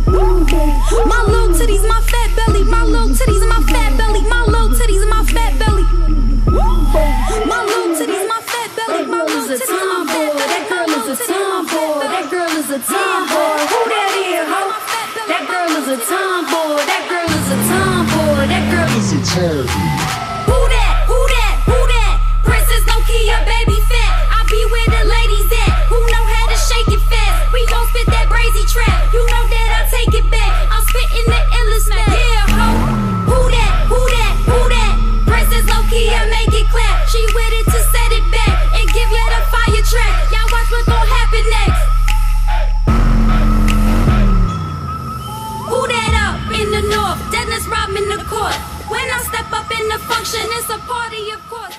My little titties, my fat belly. My little titties and my fat belly. My little titties and my fat belly. My little titties, my fat belly. My little titties and my fat belly. That girl is a tomboy. That girl is a tomboy. Who that is, ho? That girl is a tomboy. That girl is a tomboy. That girl is a tomboy. Who that? Who that? Who that? Princess Nokia, baby fat. I be where the ladies at. Who know how to shake it fast? We gon' spit that brazy trap. You know that I take it back. I'm spitting the illest man. Yeah, ho. Who that? Who that? Who that? Princess Nokia, make it clap. She with it to set it back and give you the fire track. Y'all watch what gon' happen next. Who that up in the north? Dennis Rodman the court. When I step up in the function, it's a party, of course.